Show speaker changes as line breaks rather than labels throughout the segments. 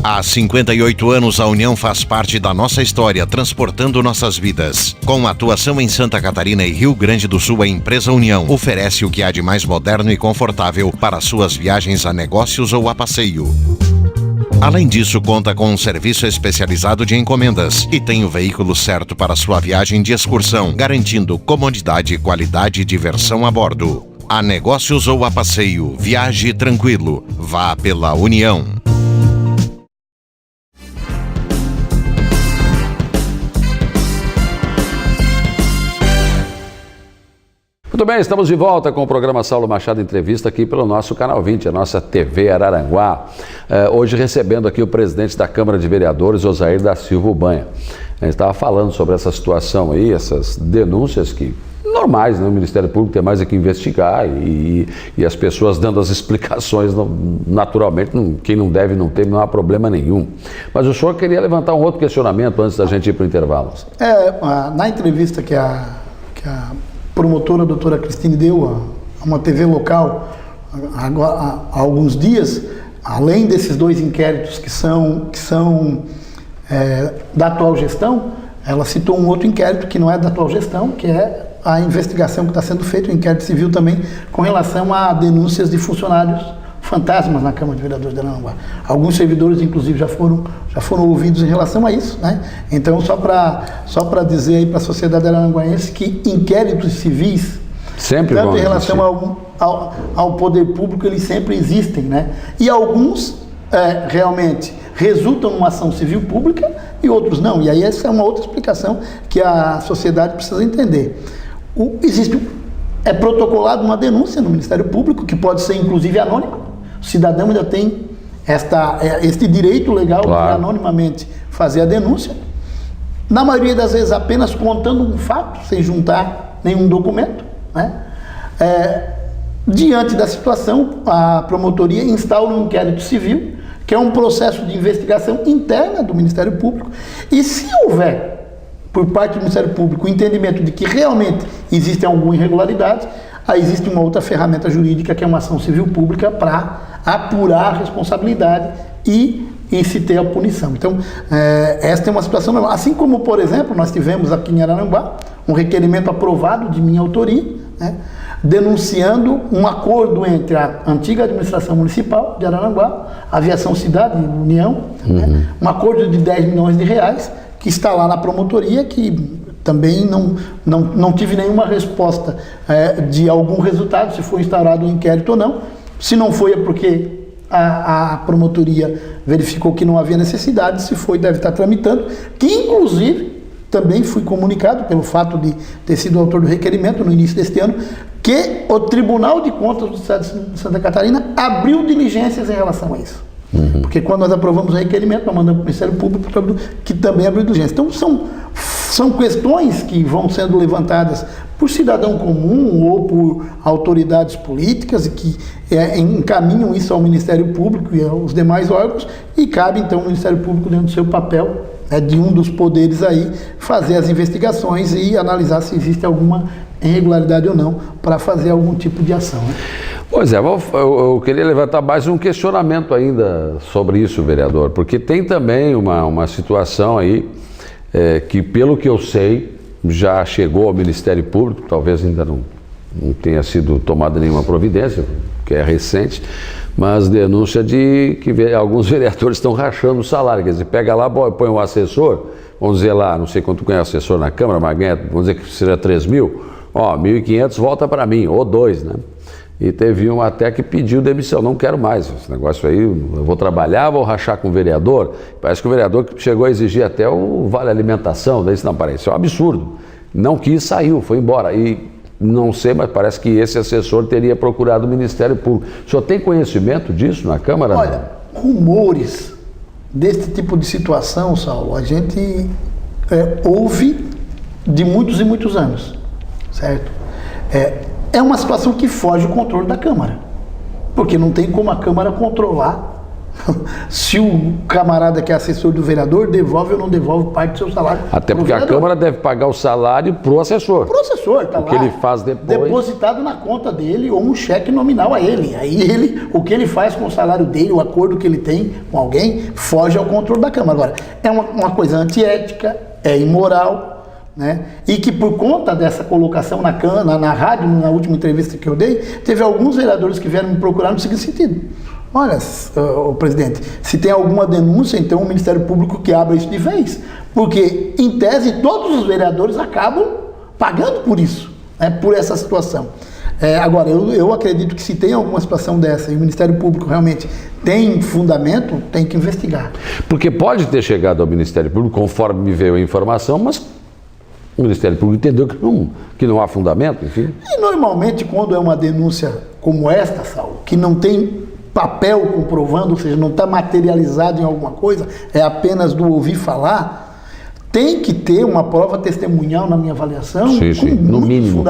Há 58 anos, a União faz parte da nossa história, transportando nossas vidas. Com atuação em Santa Catarina e Rio Grande do Sul, a empresa União oferece o que há de mais moderno e confortável para suas viagens a negócios ou a passeio. Além disso, conta com um serviço especializado de encomendas e tem o veículo certo para sua viagem de excursão, garantindo comodidade, qualidade e diversão a bordo. A negócios ou a passeio, viaje tranquilo. Vá pela União.
Muito bem, estamos de volta com o programa Saulo Machado Entrevista aqui pelo nosso Canal 20, a nossa TV Araranguá. Hoje recebendo aqui o presidente da Câmara de Vereadores, Osair da Silva Ubanha. A gente estava falando sobre essa situação aí, essas denúncias que normais, né? O Ministério Público tem mais é que investigar e as pessoas dando as explicações, naturalmente, quem não deve não tem, não há problema nenhum. Mas o senhor queria levantar um outro questionamento antes da gente ir para o intervalo.
Na entrevista que a promotora, a doutora Cristine, deu a uma TV local há alguns dias, além desses dois inquéritos que são da atual gestão, ela citou um outro inquérito que não é da atual gestão, que é a investigação que está sendo feita, o inquérito civil também, com relação a denúncias de funcionários fantasmas na Câmara de Vereadores de Araranguá. Alguns servidores, inclusive, já foram ouvidos em relação a isso, né? Então, só para dizer aí para a sociedade araranguaense que inquéritos civis,
sempre
tanto em relação ao poder público, eles sempre existem, né? E alguns realmente resultam numa ação civil pública e outros não. E aí essa é uma outra explicação que a sociedade precisa entender. É protocolado uma denúncia no Ministério Público, que pode ser inclusive anônima. O cidadão ainda tem este direito legal, claro, de anonimamente fazer a denúncia. Na maioria das vezes apenas contando um fato, sem juntar nenhum documento, né? Diante da situação, a promotoria instaura um inquérito civil, que é um processo de investigação interna do Ministério Público, e se houver, por parte do Ministério Público, o entendimento de que realmente existem alguma irregularidade, aí existe uma outra ferramenta jurídica, que é uma ação civil pública, para apurar a responsabilidade e se ter a punição. Então, esta é uma situação normal. Assim como, por exemplo, nós tivemos aqui em Araranguá um requerimento aprovado de minha autoria, né, denunciando um acordo entre a antiga administração municipal de Araranguá, Aviação Cidade, União, né, um acordo de 10 milhões de reais, que está lá na promotoria, que também não tive nenhuma resposta de algum resultado, se foi instaurado um inquérito ou não. Se não foi, é porque a promotoria verificou que não havia necessidade. Se foi, deve estar tramitando, que inclusive também fui comunicado, pelo fato de ter sido autor do requerimento no início deste ano, que o Tribunal de Contas do Estado de Santa Catarina abriu diligências em relação a isso. Porque quando nós aprovamos o requerimento, nós mandamos para o Ministério Público, que também abriu diligência. Então, são questões que vão sendo levantadas por cidadão comum ou por autoridades políticas e que encaminham isso ao Ministério Público e aos demais órgãos, e cabe então ao Ministério Público, dentro do seu papel, de um dos poderes aí, fazer as investigações e analisar se existe alguma irregularidade ou não, para fazer algum tipo de ação, né?
Pois é, eu queria levantar mais um questionamento ainda sobre isso, vereador, porque tem também uma situação aí que, pelo que eu sei, já chegou ao Ministério Público, talvez ainda não tenha sido tomada nenhuma providência, que é recente, mas denúncia de que alguns vereadores estão rachando o salário. Quer dizer, pega lá, põe um assessor, vamos dizer lá, não sei quanto ganha assessor na Câmara, mas ganha, vamos dizer que seja 3 mil, 1.500 volta para mim, ou 2, né? E teve um até que pediu demissão, não quero mais esse negócio aí, eu vou trabalhar, vou rachar com o vereador. Parece que o vereador chegou a exigir até o vale alimentação, daí isso não parece, é um absurdo. Não quis, saiu, foi embora. E não sei, mas parece que esse assessor teria procurado o Ministério Público. O senhor tem conhecimento disso na Câmara?
Olha, rumores desse tipo de situação, Saulo, a gente ouve de muitos e muitos anos, certo? É uma situação que foge do controle da Câmara, porque não tem como a Câmara controlar, se o camarada que é assessor do vereador devolve ou não devolve parte do seu salário.
Até porque a Câmara deve pagar o salário pro assessor.
Pro assessor, tá lá.
O que ele faz depois.
Depositado na conta dele ou um cheque nominal a ele. Aí o que ele faz com o salário dele, o acordo que ele tem com alguém, foge ao controle da Câmara. Agora, é uma coisa antiética, é imoral, né? E que por conta dessa colocação na rádio, na última entrevista que eu dei, teve alguns vereadores que vieram me procurar no seguinte sentido: olha, o presidente, se tem alguma denúncia, então o Ministério Público que abra isso de vez, porque em tese todos os vereadores acabam pagando por isso, né, por essa situação. Agora, eu acredito que se tem alguma situação dessa e o Ministério Público realmente tem fundamento, tem que investigar.
Porque pode ter chegado ao Ministério Público, conforme me veio a informação, mas o Ministério Público entendeu que não há fundamento, enfim.
E normalmente quando é uma denúncia como esta, Saulo, que não tem papel comprovando, ou seja, não está materializado em alguma coisa, é apenas do ouvir falar, tem que ter uma prova testemunhal, na minha avaliação,
sim. No mínimo.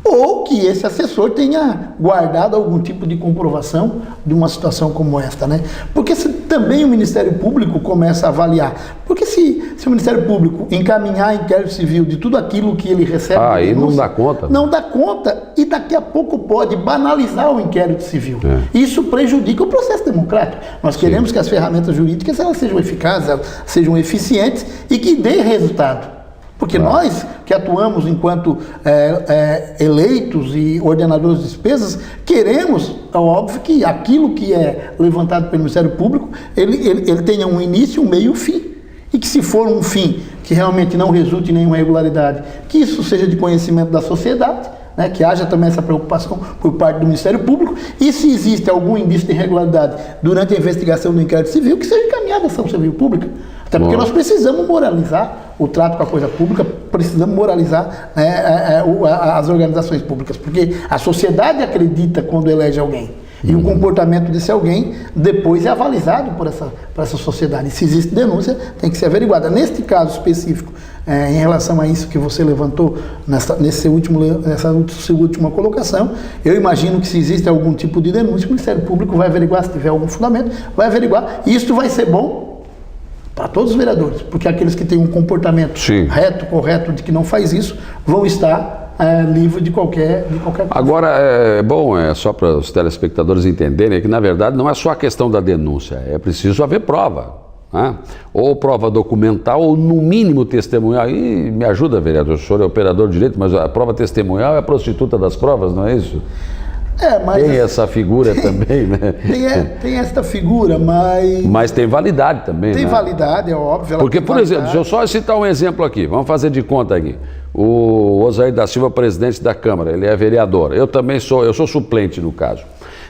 Ou que esse assessor tenha guardado algum tipo de comprovação de uma situação como esta, né? Porque se também o Ministério Público começa a avaliar, porque se o Ministério Público encaminhar inquérito civil de tudo aquilo que ele recebe...
aí não dá conta.
Não dá conta e daqui a pouco pode banalizar o inquérito civil. Isso prejudica o processo democrático. Nós queremos que as ferramentas jurídicas elas sejam eficazes, elas sejam eficientes e que dê resultado. Porque nós que atuamos enquanto eleitos e ordenadores de despesas, queremos, é óbvio, que aquilo que é levantado pelo Ministério Público, ele tenha um início, um meio e um fim. E que se for um fim que realmente não resulte em nenhuma irregularidade, que isso seja de conhecimento da sociedade, né, que haja também essa preocupação por parte do Ministério Público, e se existe algum indício de irregularidade durante a investigação do inquérito civil, que seja encaminhada a ação civil pública. Até porque nós precisamos moralizar o trato com a coisa pública, precisamos moralizar as organizações públicas, porque a sociedade acredita quando elege alguém. E o comportamento desse alguém depois é avalizado por essa sociedade. E se existe denúncia, tem que ser averiguada. Neste caso específico, em relação a isso que você levantou nessa última colocação, eu imagino que se existe algum tipo de denúncia, o Ministério Público vai averiguar, se tiver algum fundamento, vai averiguar. E isso vai ser bom para todos os vereadores, porque aqueles que têm um comportamento reto, correto, de que não faz isso, vão estar livre de qualquer coisa.
Agora, é bom, só para os telespectadores entenderem, que na verdade não é só a questão da denúncia, é preciso haver prova, né? Ou prova documental, ou no mínimo testemunhal. E me ajuda, vereador, o senhor é operador de direito, mas a prova testemunhal é a prostituta das provas, não é isso?
Mas
tem essa figura também, né?
Tem esta figura, mas...
Mas tem validade também,
Tem
né?
validade, é óbvio.
Porque, por exemplo, deixa eu só citar um exemplo aqui, vamos fazer de conta aqui. O Osair da Silva, presidente da Câmara, ele é vereador. Eu sou suplente no caso.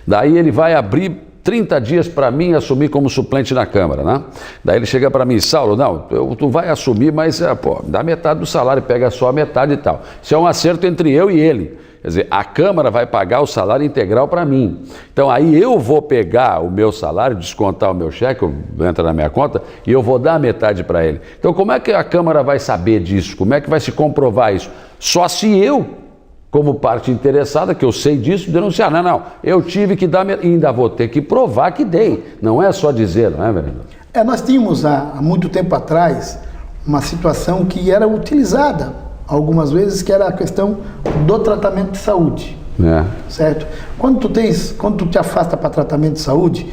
Daí ele vai abrir 30 dias para mim assumir como suplente na Câmara, né? Daí ele chega para mim: Saulo, não, tu vai assumir, mas dá metade do salário, pega só a metade e tal. Isso é um acerto entre eu e ele. Quer dizer, a Câmara vai pagar o salário integral para mim. Então aí eu vou pegar o meu salário, descontar o meu cheque, entra na minha conta, e eu vou dar a metade para ele. Então como é que a Câmara vai saber disso? Como é que vai se comprovar isso? Só se eu, como parte interessada, que eu sei disso, denunciar. Não, eu tive que dar, ainda vou ter que provar que dei. Não é só dizer, não é, vereador?
Nós tínhamos há muito tempo atrás uma situação que era utilizada algumas vezes, que era a questão do tratamento de saúde, certo? Quando tu te afasta para tratamento de saúde,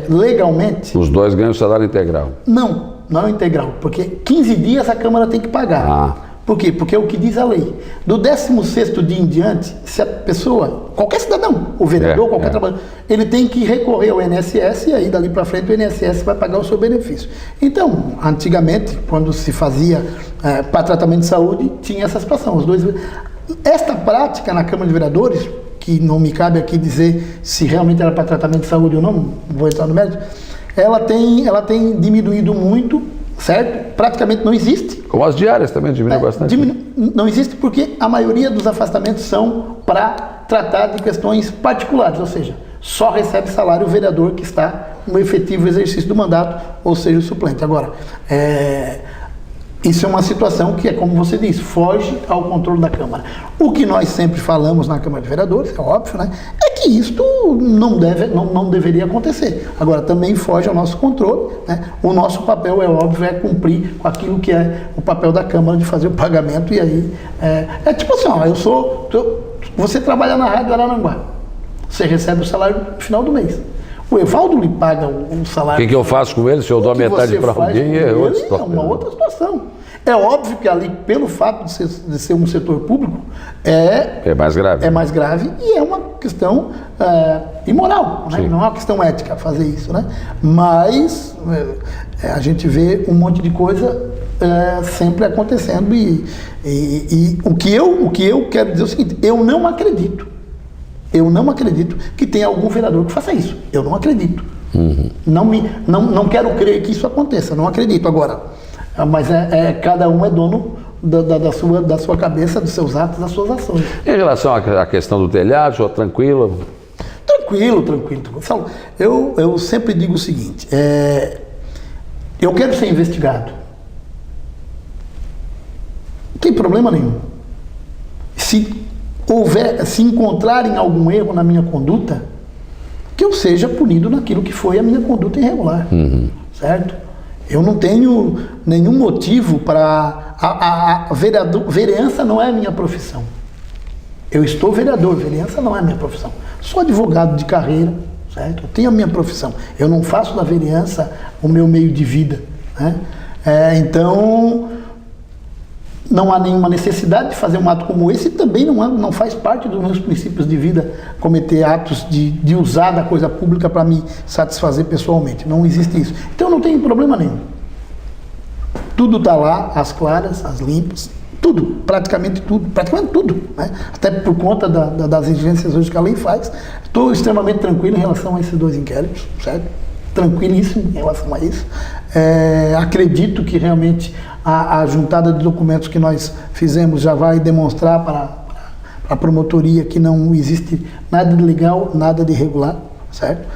legalmente...
Os dois ganham salário integral.
Não é integral, porque 15 dias a Câmara tem que pagar. Por quê? Porque é o que diz a lei. Do 16º dia em diante, se a pessoa, qualquer cidadão, o vereador, qualquer trabalhador, ele tem que recorrer ao INSS e aí dali para frente o INSS vai pagar o seu benefício. Então, antigamente, quando se fazia para tratamento de saúde, tinha essa situação. Esta prática na Câmara de Vereadores, que não me cabe aqui dizer se realmente era para tratamento de saúde ou não vou entrar no mérito, ela tem diminuído muito, certo? Praticamente não existe.
Como as diárias também diminuiu bastante.
Não existe porque a maioria dos afastamentos são para tratar de questões particulares, ou seja, só recebe salário o vereador que está no efetivo exercício do mandato, ou seja, o suplente. Agora, isso é uma situação que como você disse, foge ao controle da Câmara. O que nós sempre falamos na Câmara de Vereadores, é óbvio, né? É que isto não deveria acontecer. Agora, também foge ao nosso controle, né? O nosso papel, é óbvio, é cumprir com aquilo que é o papel da Câmara de fazer o pagamento, e aí é tipo assim, ó, você trabalha na Rádio Araranguá, você recebe o salário no final do mês. O Evaldo lhe paga o salário.
O que eu faço com ele? Se eu dou metade para alguém, é
uma outra situação. É óbvio que ali, pelo fato de ser um setor público,
é mais grave.
É mais grave, e é uma questão imoral, né? Não é uma questão ética fazer isso, né? Mas a gente vê um monte de coisa sempre acontecendo, e o que eu quero dizer é o seguinte: eu não acredito que tenha algum vereador que faça isso. Eu não acredito. Não quero crer que isso aconteça, não acredito. Agora, mas cada um é dono da sua cabeça, dos seus atos, das suas ações.
Em relação à questão do telhado, tranquilo?
Tranquilo. Saulo, eu sempre digo o seguinte: eu quero ser investigado. Não tem problema nenhum. Se encontrarem algum erro na minha conduta, que eu seja punido naquilo que foi a minha conduta irregular. Certo? Eu não tenho nenhum motivo para... vereança não é a minha profissão. Eu estou vereador, vereança não é a minha profissão. Sou advogado de carreira, certo? Eu tenho a minha profissão. Eu não faço da vereança o meu meio de vida, né? Então, não há nenhuma necessidade de fazer um ato como esse, e também não faz parte dos meus princípios de vida cometer atos de usar da coisa pública para me satisfazer pessoalmente. Não existe isso. Então não tem problema nenhum. Tudo está lá, as claras, as limpas, tudo, praticamente tudo, né? Até por conta das exigências hoje que a lei faz. Estou extremamente tranquilo em relação a esses 2 inquéritos, certo? Tranquilíssimo em relação a isso. Acredito que realmente a juntada de documentos que nós fizemos já vai demonstrar para a promotoria que não existe nada de legal, nada de irregular, certo?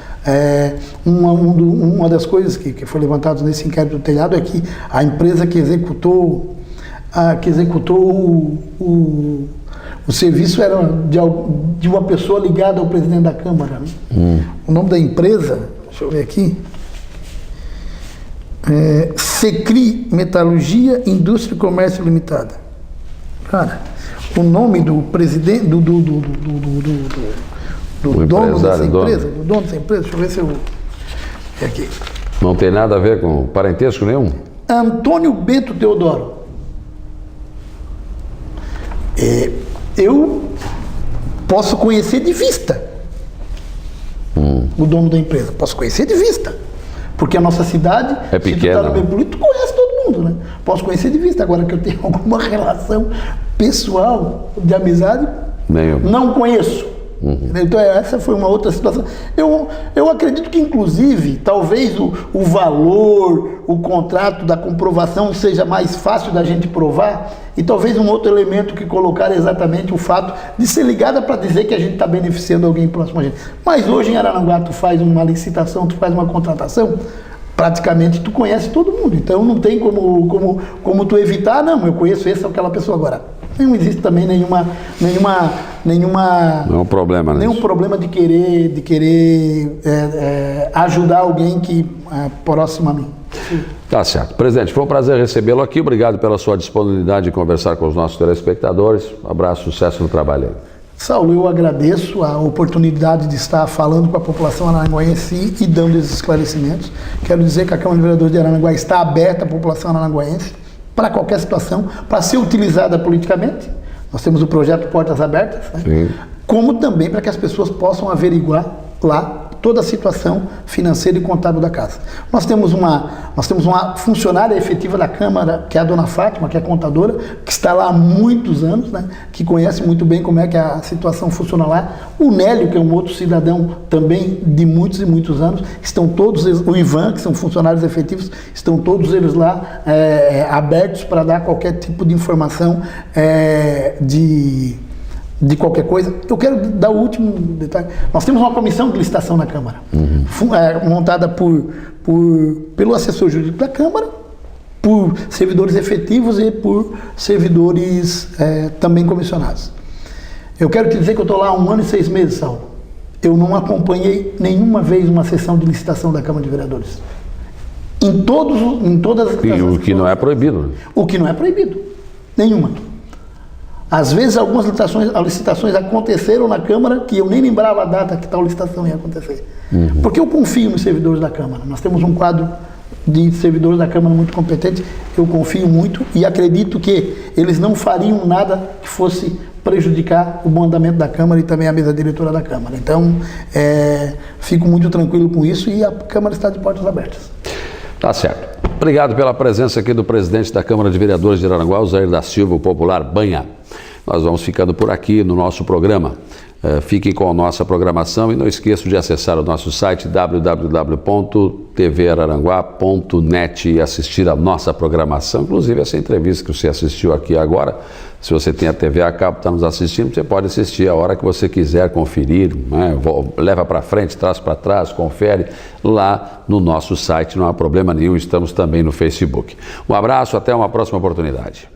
Uma das coisas que foi levantada nesse inquérito do telhado é que a empresa que executou o serviço era de uma pessoa ligada ao presidente da Câmara, né? O nome da empresa, deixa eu ver aqui, Secri Metalurgia, Indústria e Comércio Limitada. Cara, o nome do presidente, do dono dessa empresa, deixa eu ver se eu... É aqui.
Não tem nada a ver com parentesco nenhum?
Antônio Bento Teodoro. Eu posso conhecer de vista o dono da empresa, posso conhecer de vista. Porque a nossa cidade,
é pequena, se tu tá no meio
político, tu conhece todo mundo, né? Posso conhecer de vista. Agora que eu tenho alguma relação pessoal, de amizade, não conheço. Então essa foi uma outra situação. Eu acredito que, inclusive, talvez o valor, o contrato da comprovação seja mais fácil da gente provar, e talvez um outro elemento que colocar é exatamente o fato de ser ligada para dizer que a gente está beneficiando alguém próximo a gente. Mas hoje em Araranguá tu faz uma licitação, tu faz uma contratação, praticamente tu conhece todo mundo. Então não tem como tu evitar, não, eu conheço essa ou aquela pessoa. Agora, não existe também nenhuma
não é um problema, né?
Nenhum problema de querer ajudar alguém que é próximo a mim.
Tá certo. Presidente, foi um prazer recebê-lo aqui. Obrigado pela sua disponibilidade de conversar com os nossos telespectadores. Um abraço, sucesso no trabalho aí.
Saulo, eu agradeço a oportunidade de estar falando com a população araranguaense e dando esses esclarecimentos. Quero dizer que a Câmara de Vereadores de Araranguá está aberta à população araranguaense para qualquer situação, para ser utilizada politicamente. Nós temos o projeto Portas Abertas, né? Como também para que as pessoas possam averiguar lá toda a situação financeira e contábil da casa. Nós temos uma funcionária efetiva da Câmara, que é a dona Fátima, que é contadora, que está lá há muitos anos, né? Que conhece muito bem como é que a situação funciona lá. O Nélio, que é um outro cidadão também de muitos e muitos anos, estão todos eles, o Ivan, que são funcionários efetivos, estão todos eles lá abertos para dar qualquer tipo de informação de qualquer coisa. Eu quero dar o último detalhe. Nós temos uma comissão de licitação na Câmara, montada pelo assessor jurídico da Câmara, por servidores efetivos e por servidores também comissionados. Eu quero te dizer que eu estou lá há 1 ano e 6 meses, Saulo. eu não acompanhei nenhuma vez uma sessão de licitação da Câmara de Vereadores. Em todas as
E o que não é proibido. Né?
O que não é proibido. Nenhuma. Às vezes algumas licitações aconteceram na Câmara que eu nem lembrava a data que tal licitação ia acontecer. Porque eu confio nos servidores da Câmara. Nós temos um quadro de servidores da Câmara muito competente, eu confio muito e acredito que eles não fariam nada que fosse prejudicar o bom andamento da Câmara e também a mesa diretora da Câmara. Então, fico muito tranquilo com isso e a Câmara está de portas abertas.
Tá certo. Obrigado pela presença aqui do presidente da Câmara de Vereadores de Araranguá, Osair da Silva, o popular Banha. Nós vamos ficando por aqui no nosso programa. Fiquem com a nossa programação e não esqueçam de acessar o nosso site www.tvararanguá.net e assistir a nossa programação, inclusive essa entrevista que você assistiu aqui agora. Se você tem a TV a cabo, está nos assistindo, você pode assistir a hora que você quiser conferir, né? Leva para frente, traz para trás, confere lá no nosso site, não há problema nenhum, estamos também no Facebook. Um abraço, até uma próxima oportunidade.